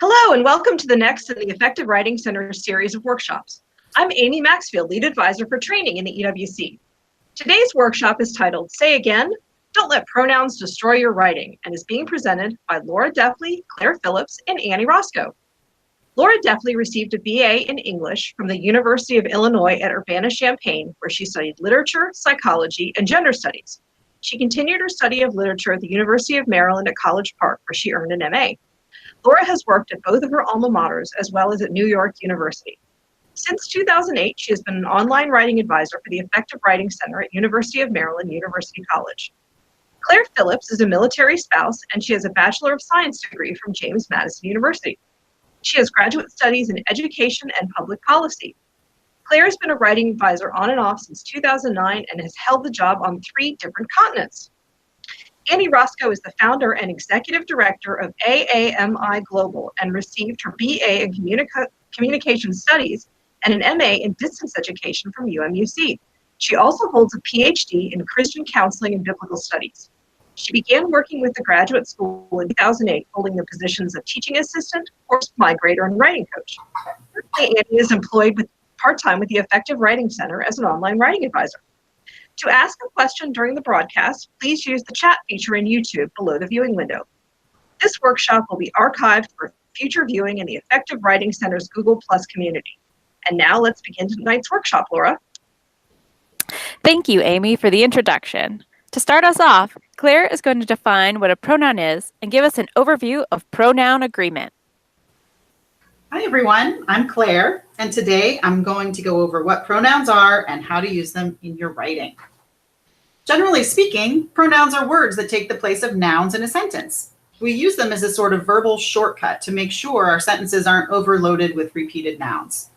Hello, and welcome to the next in the Effective Writing Center series of workshops. I'm Amy Maxfield, Lead Advisor for Training in the EWC. Today's workshop is titled, Say Again, Don't Let Pronouns Destroy Your Writing, and is being presented by Laura Deffley, Claire Phillips, and Annie Roscoe. Laura Deffley received a BA in English from the University of Illinois at Urbana-Champaign, where she studied literature, psychology, and gender studies. She continued her study of literature at the University of Maryland at College Park, where she earned an MA. Laura has worked at both of her alma maters as well as at New York University. Since 2008, she has been an online writing advisor for the Effective Writing Center at University of Maryland University College. Claire Phillips is a military spouse, and she has a Bachelor of Science degree from James Madison University. She has graduate studies in education and public policy. Claire has been a writing advisor on and off since 2009 and has held the job on 3 different continents. Annie Roscoe is the founder and executive director of AAMI Global and received her BA in Communication Studies and an MA in Distance Education from UMUC. She also holds a PhD in Christian Counseling and Biblical Studies. She began working with the graduate school in 2008, holding the positions of teaching assistant, course migrator, and writing coach. Currently, Annie is employed part-time with the Effective Writing Center as an online writing advisor. To ask a question during the broadcast, please use the chat feature in YouTube below the viewing window. This workshop will be archived for future viewing in the Effective Writing Center's Google Plus community. And now let's begin tonight's workshop, Laura. Thank you, Amy, for the introduction. To start us off, Claire is going to define what a pronoun is and give us an overview of pronoun agreement. Hi, everyone. I'm Claire, and today I'm going to go over what pronouns are and how to use them in your writing. Generally speaking, pronouns are words that take the place of nouns in a sentence. We use them as a sort of verbal shortcut to make sure our sentences aren't overloaded with repeated nouns.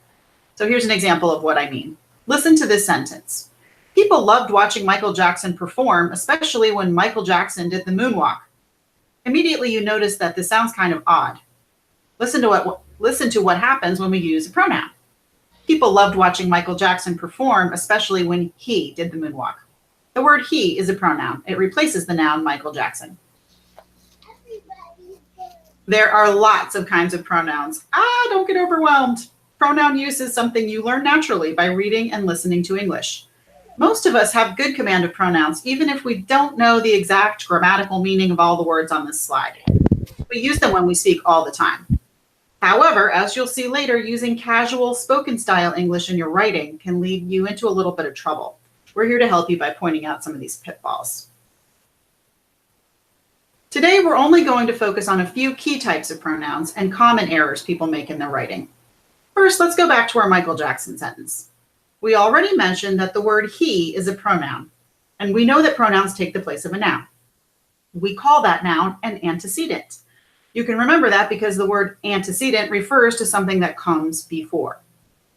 So here's an example of what I mean. Listen to this sentence. People loved watching Michael Jackson perform, especially when Michael Jackson did the moonwalk. Immediately you notice that this sounds kind of odd. Listen to what happens when we use a pronoun. People loved watching Michael Jackson perform, especially when he did the moonwalk. The word he is a pronoun. It replaces the noun Michael Jackson. There are lots of kinds of pronouns. Don't get overwhelmed. Pronoun use is something you learn naturally by reading and listening to English. Most of us have good command of pronouns, even if we don't know the exact grammatical meaning of all the words on this slide. We use them when we speak all the time. However, as you'll see later, using casual spoken style English in your writing can lead you into a little bit of trouble. We're here to help you by pointing out some of these pitfalls. Today, we're only going to focus on a few key types of pronouns and common errors people make in their writing. First, let's go back to our Michael Jackson sentence. We already mentioned that the word he is a pronoun, and we know that pronouns take the place of a noun. We call that noun an antecedent. You can remember that because the word antecedent refers to something that comes before.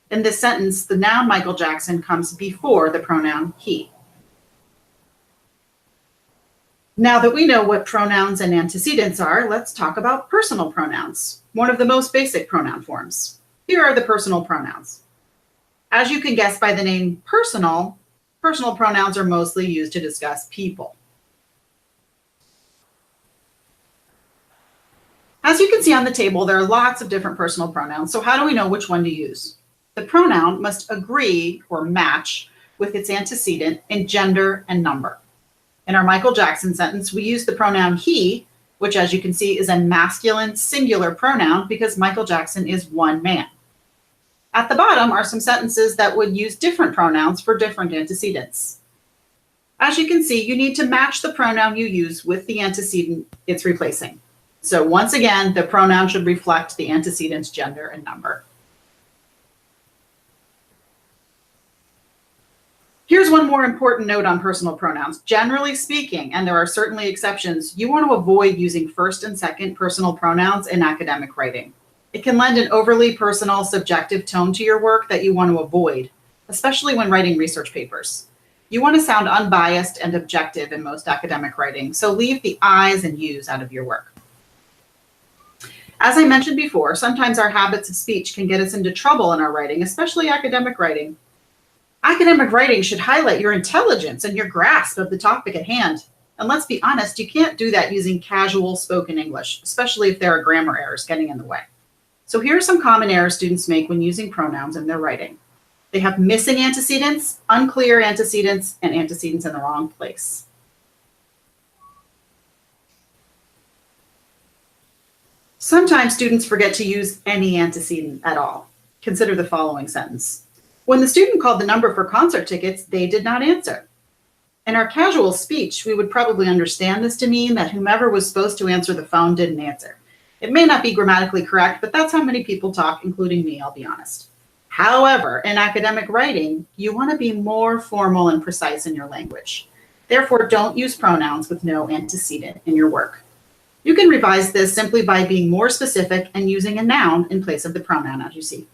In this sentence, the noun Michael Jackson comes before the pronoun he. Now that we know what pronouns and antecedents are, let's talk about personal pronouns, one of the most basic pronoun forms. Here are the personal pronouns. As you can guess by the name personal pronouns are mostly used to discuss people. As you can see on the table, there are lots of different personal pronouns, so how do we know which one to use? The pronoun must agree or match with its antecedent in gender and number. In our Michael Jackson sentence, we use the pronoun he, which as you can see is a masculine singular pronoun because Michael Jackson is one man. At the bottom are some sentences that would use different pronouns for different antecedents. As you can see, you need to match the pronoun you use with the antecedent it's replacing. So once again, the pronoun should reflect the antecedent's gender and number. Here's one more important note on personal pronouns. Generally speaking, and there are certainly exceptions, you want to avoid using first and second personal pronouns in academic writing. It can lend an overly personal, subjective tone to your work that you want to avoid, especially when writing research papers. You want to sound unbiased and objective in most academic writing, so leave the I's and U's out of your work. As I mentioned before, sometimes our habits of speech can get us into trouble in our writing, especially academic writing. Academic writing should highlight your intelligence and your grasp of the topic at hand. And let's be honest, you can't do that using casual spoken English, especially if there are grammar errors getting in the way. So here are some common errors students make when using pronouns in their writing. They have missing antecedents, unclear antecedents, and antecedents in the wrong place. Sometimes students forget to use any antecedent at all. Consider the following sentence. When the student called the number for concert tickets, they did not answer. In our casual speech, we would probably understand this to mean that whomever was supposed to answer the phone didn't answer. It may not be grammatically correct, but that's how many people talk, including me, I'll be honest. However, in academic writing, you want to be more formal and precise in your language. Therefore, don't use pronouns with no antecedent in your work. You can revise this simply by being more specific and using a noun in place of the pronoun, as you see.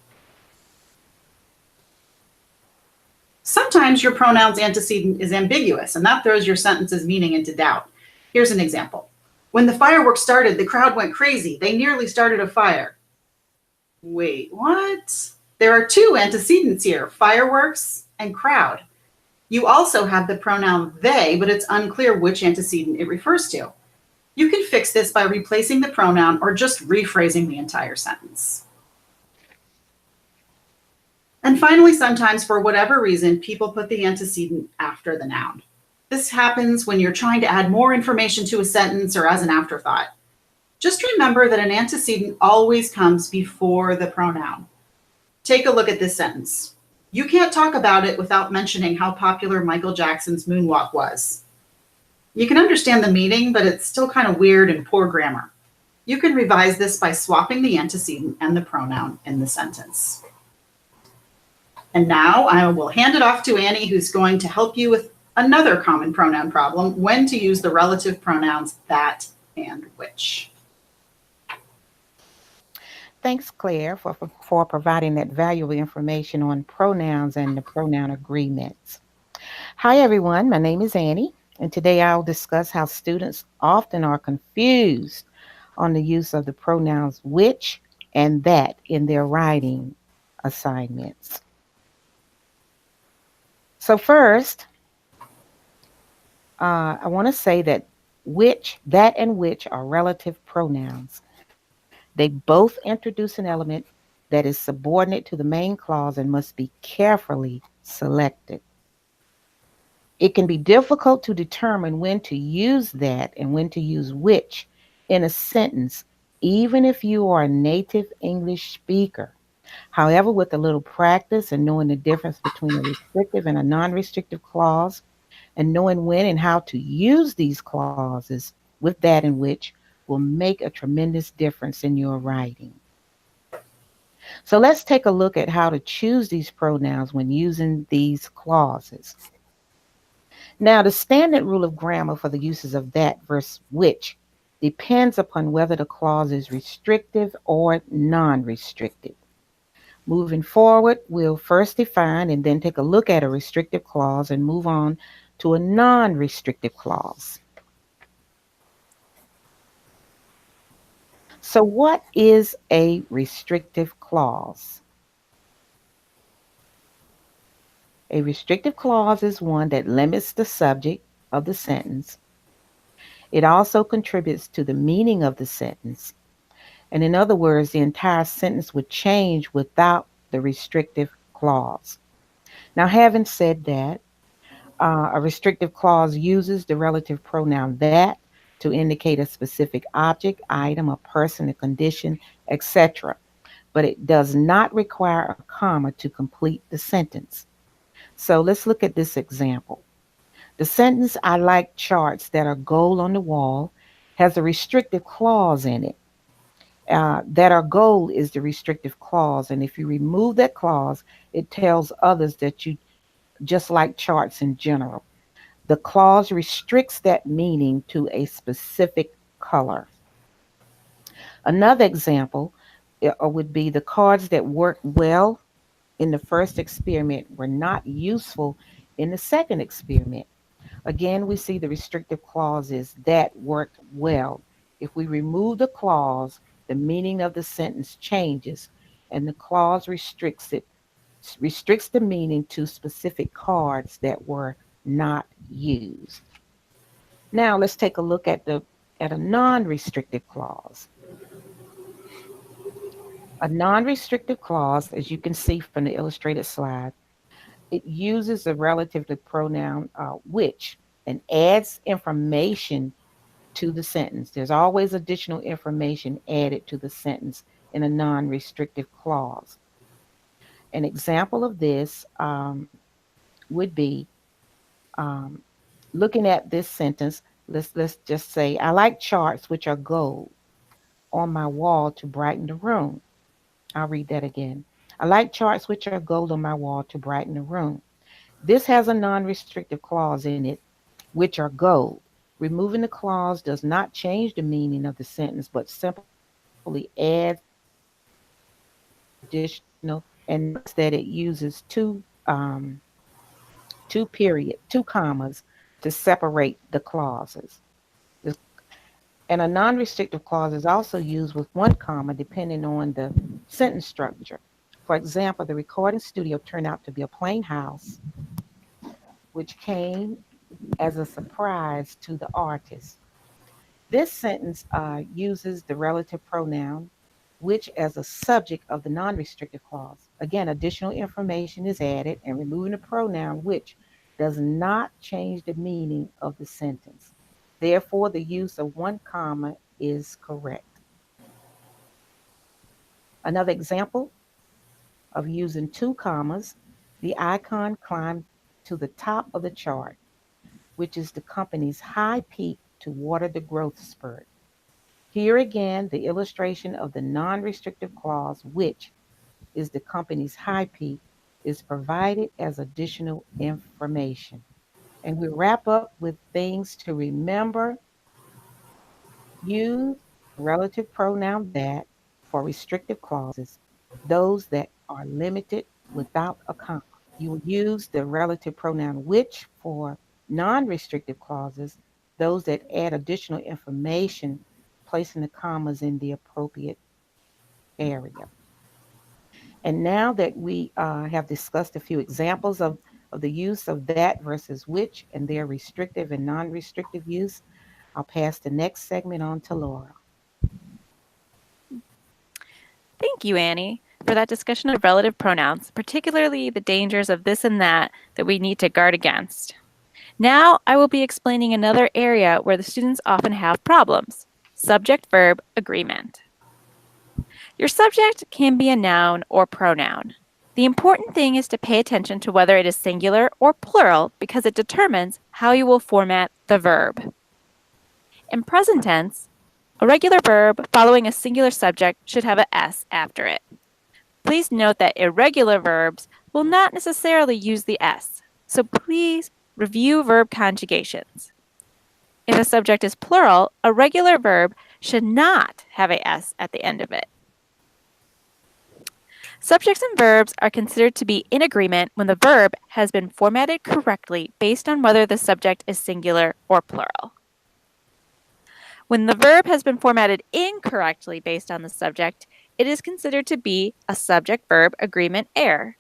Sometimes your pronoun's antecedent is ambiguous, and that throws your sentence's meaning into doubt. Here's an example. When the fireworks started, the crowd went crazy. They nearly started a fire. Wait, what? There are two antecedents here, fireworks and crowd. You also have the pronoun they, but it's unclear which antecedent it refers to. You can fix this by replacing the pronoun or just rephrasing the entire sentence. And finally, sometimes for whatever reason, people put the antecedent after the noun. This happens when you're trying to add more information to a sentence or as an afterthought. Just remember that an antecedent always comes before the pronoun. Take a look at this sentence. You can't talk about it without mentioning how popular Michael Jackson's moonwalk was. You can understand the meaning, but it's still kind of weird and poor grammar. You can revise this by swapping the antecedent and the pronoun in the sentence. And now I will hand it off to Annie, who's going to help you with another common pronoun problem, when to use the relative pronouns that and which. Thanks, Claire, for providing that valuable information on pronouns and the pronoun agreements. Hi, everyone. My name is Annie, and today I'll discuss how students often are confused on the use of the pronouns which and that in their writing assignments. So first, I want to say that which, that, and which are relative pronouns. They both introduce an element that is subordinate to the main clause and must be carefully selected. It can be difficult to determine when to use that and when to use which in a sentence, even if you are a native English speaker. However, with a little practice and knowing the difference between a restrictive and a non-restrictive clause, and knowing when and how to use these clauses with that and which will make a tremendous difference in your writing. So let's take a look at how to choose these pronouns when using these clauses. Now, the standard rule of grammar for the uses of that versus which depends upon whether the clause is restrictive or non-restrictive. Moving forward, we'll first define and then take a look at a restrictive clause and move on to a non-restrictive clause. So what is a restrictive clause? A restrictive clause is one that limits the subject of the sentence. It also contributes to the meaning of the sentence. And in other words, the entire sentence would change without the restrictive clause. Now, having said that, a restrictive clause uses the relative pronoun that to indicate a specific object, item, a person, a condition, etc. But it does not require a comma to complete the sentence. So let's look at this example. The sentence, "I like charts that are gold on the wall," has a restrictive clause in it. That are gold is the restrictive clause. And if you remove that clause, it tells others that you just like charts in general. The clause restricts that meaning to a specific color. Another example would be the cards that worked well in the first experiment were not useful in the second experiment. Again, we see the restrictive clauses that worked well. If we remove the clause, the meaning of the sentence changes, and the clause restricts the meaning to specific cards that were not used. Now let's take a look at a non-restrictive clause. A non-restrictive clause, as you can see from the illustrated slide, it uses the relative pronoun which and adds information to the sentence. There's always additional information added to the sentence in a non-restrictive clause. An example of this would be looking at this sentence. Let's just say, I like charts which are gold on my wall to brighten the room. I'll read that again. I like charts which are gold on my wall to brighten the room. This has a non-restrictive clause in it, which are gold. Removing the clause does not change the meaning of the sentence, but simply adds additional, and notice that it uses two commas to separate the clauses. And a non-restrictive clause is also used with one comma depending on the sentence structure. For example, the recording studio turned out to be a plain house, which came as a surprise to the artist. This sentence uses the relative pronoun which as a subject of the non-restrictive clause. Again, additional information is added, and removing the pronoun which does not change the meaning of the sentence. Therefore, the use of one comma is correct. Another example of using two commas, the icon climbed to the top of the chart, which is the company's high peak to water the growth spurt. Here again, the illustration of the non-restrictive clause, which is the company's high peak, is provided as additional information. And we wrap up with things to remember. Use relative pronoun that for restrictive clauses, those that are limited without a comma. You will use the relative pronoun which for non-restrictive clauses, those that add additional information, placing the commas in the appropriate area. And now that we have discussed a few examples of the use of that versus which and their restrictive and non-restrictive use, I'll pass the next segment on to Laura. Thank you, Annie, for that discussion of relative pronouns, particularly the dangers of this and that we need to guard against. Now I will be explaining another area where the students often have problems: subject-verb agreement. Your subject can be a noun or pronoun. The important thing is to pay attention to whether it is singular or plural because it determines how you will format the verb. In present tense, a regular verb following a singular subject should have an S after it. Please note that irregular verbs will not necessarily use the S, so please review verb conjugations. If a subject is plural, a regular verb should not have a S at the end of it. Subjects and verbs are considered to be in agreement when the verb has been formatted correctly based on whether the subject is singular or plural. When the verb has been formatted incorrectly based on the subject, it is considered to be a subject-verb agreement error.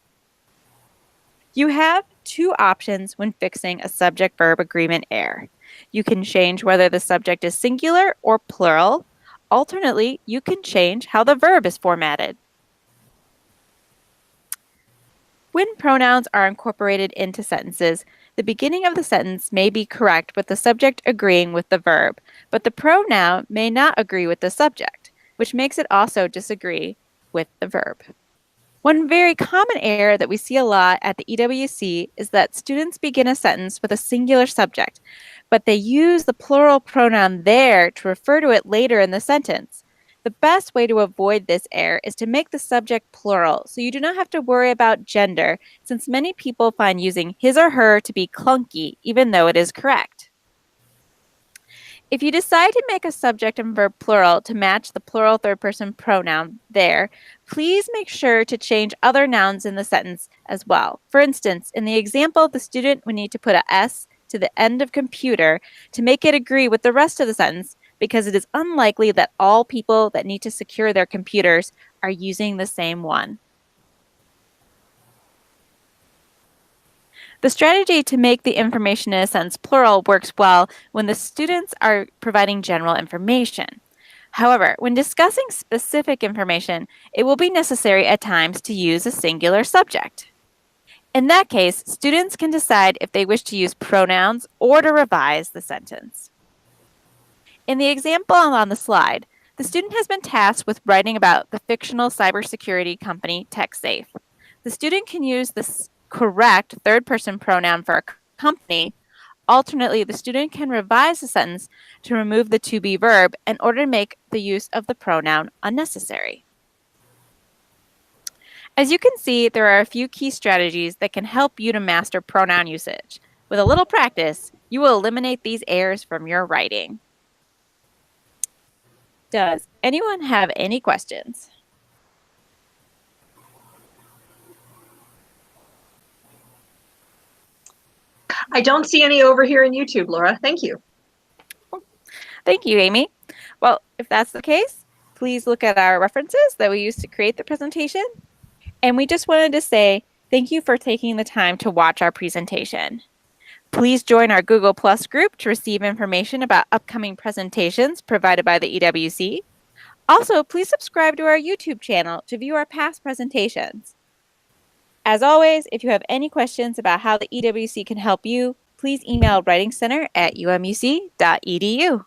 You have two options when fixing a subject-verb agreement error. You can change whether the subject is singular or plural. Alternately, you can change how the verb is formatted. When pronouns are incorporated into sentences, the beginning of the sentence may be correct with the subject agreeing with the verb, but the pronoun may not agree with the subject, which makes it also disagree with the verb. One very common error that we see a lot at the EWC is that students begin a sentence with a singular subject, but they use the plural pronoun there to refer to it later in the sentence. The best way to avoid this error is to make the subject plural, so you do not have to worry about gender, since many people find using his or her to be clunky, even though it is correct. If you decide to make a subject and verb plural to match the plural third-person pronoun there, please make sure to change other nouns in the sentence as well. For instance, in the example, the student would need to put a S to the end of computer to make it agree with the rest of the sentence, because it is unlikely that all people that need to secure their computers are using the same one. The strategy to make the information in a sentence plural works well when the students are providing general information. However, when discussing specific information, it will be necessary at times to use a singular subject. In that case, students can decide if they wish to use pronouns or to revise the sentence. In the example on the slide, the student has been tasked with writing about the fictional cybersecurity company TechSafe. The student can use the correct third-person pronoun for a company. Alternately, the student can revise the sentence to remove the to be verb in order to make the use of the pronoun unnecessary. As you can see, there are a few key strategies that can help you to master pronoun usage. With a little practice, you will eliminate these errors from your writing. Does anyone have any questions? I don't see any over here in YouTube, Laura. Thank you. Thank you, Amy. Well, if that's the case, please look at our references that we used to create the presentation. And we just wanted to say thank you for taking the time to watch our presentation. Please join our Google Plus group to receive information about upcoming presentations provided by the EWC. Also, please subscribe to our YouTube channel to view our past presentations. As always, if you have any questions about how the EWC can help you, please email writingcenter@umuc.edu.